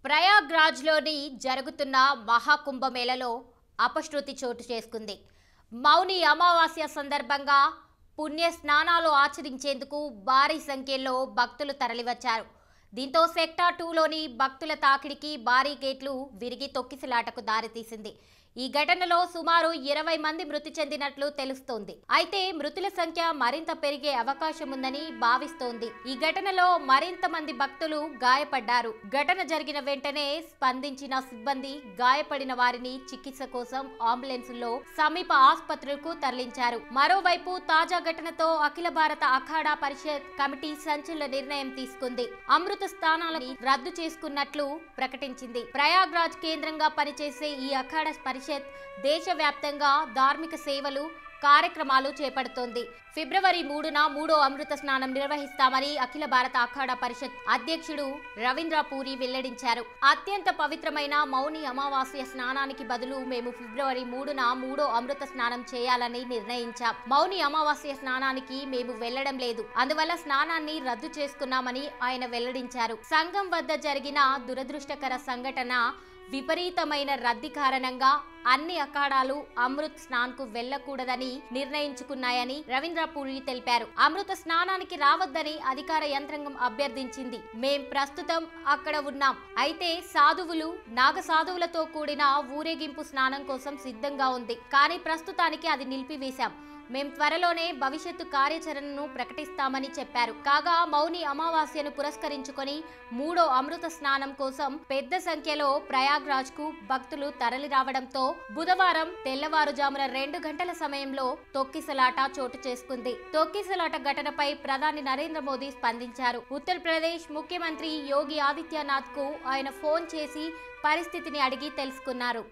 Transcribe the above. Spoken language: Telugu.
ప్రయాగ్రాజ్లోని జరుగుతున్న మహాకుంభమేళలో అపశృతి చోటు చేసుకుంది. మౌని అమావాస్య సందర్భంగా పుణ్య స్నానాలు ఆచరించేందుకు భారీ సంఖ్యలో భక్తులు తరలివచ్చారు. దీంతో సెక్టార్ 2లోని భక్తుల తాకిడికి భారీ గేట్లు విరిగి తొక్కిసలాటకు దారితీసింది. ఈ ఘటనలో సుమారు 20 మంది మృతి చెందినట్లు తెలుస్తోంది. అయితే మృతుల సంఖ్య మరింత పెరిగే అవకాశం ఉందని భావిస్తోంది. ఈ ఘటనలో మరింత మంది భక్తులు గాయపడ్డారు. ఘటన జరిగిన వెంటనే స్పందించిన సిబ్బంది గాయపడిన వారిని చికిత్స కోసం అంబులెన్సుల్లో సమీప ఆసుపత్రులకు తరలించారు. మరోవైపు తాజా ఘటనతో అఖిల భారత అఖాడా పరిషత్ కమిటీ సంచలన నిర్ణయం తీసుకుంది. అమృత స్థానాలను రద్దు చేసుకున్నట్లు ప్రకటించింది. ప్రయాగ్రాజ్ కేంద్రంగా పనిచేసే ఈ అఖాడా పరిషత్ దేశవ్యాప్తంగా ధార్మిక సేవలు కార్యక్రమాలు చేపడుతోంది. ఫిబ్రవరి 3న మూడో అమృత స్నానం నిర్వహిస్తామని అఖిల భారత అఖాడా పరిషత్ అధ్యక్షుడు రవీంద్ర పూరి వెల్లడించారు. అత్యంత పవిత్రమైన మౌని అమావాస్య స్నానానికి బదులు మేము ఫిబ్రవరి 3న మూడో అమృత స్నానం చేయాలని నిర్ణయించాం. మౌని అమావాస్య స్నానానికి మేము వెళ్లడం లేదు. అందువల్ల స్నానాన్ని రద్దు చేసుకున్నామని ఆయన వెల్లడించారు. సంఘం వద్ద జరిగిన దురదృష్టకర సంఘటన విపరీతమైన రద్దీ కారణంగా అన్ని అఖాడాలు అమృత్ స్నాన్కు వెళ్లకూడదని నిర్ణయించుకున్నాయని రవీంద్రపూరి తెలిపారు. అమృత స్నానానికి రావద్దని అధికార యంత్రాంగం అభ్యర్థించింది. మేం ప్రస్తుతం అక్కడ ఉన్నాం. అయితే సాధువులు నాగ సాధువులతో కూడిన ఊరేగింపు స్నానం కోసం సిద్ధంగా ఉంది. కానీ ప్రస్తుతానికి అది నిలిపివేశాం. మేం త్వరలోనే భవిష్యత్తు కార్యాచరణను ప్రకటిస్తామని చెప్పారు. కాగా మౌని అమావాస్యను పురస్కరించుకొని మూడో అమృత స్నానం కోసం పెద్ద సంఖ్యలో ప్రయాగ్రాజ్ కు భక్తులు తరలి రావడంతో బుధవారం తెల్లవారుజామున 2 గంటల సమయంలో తొక్కిసలాట చోటు చేసుకుంది. తొక్కిసలాట ఘటనపై ప్రధాని నరేంద్ర మోదీ స్పందించారు. ఉత్తరప్రదేశ్ ముఖ్యమంత్రి యోగి ఆదిత్యనాథ్ కు ఆయన ఫోన్ చేసి పరిస్థితిని అడిగి తెలుసుకున్నారు.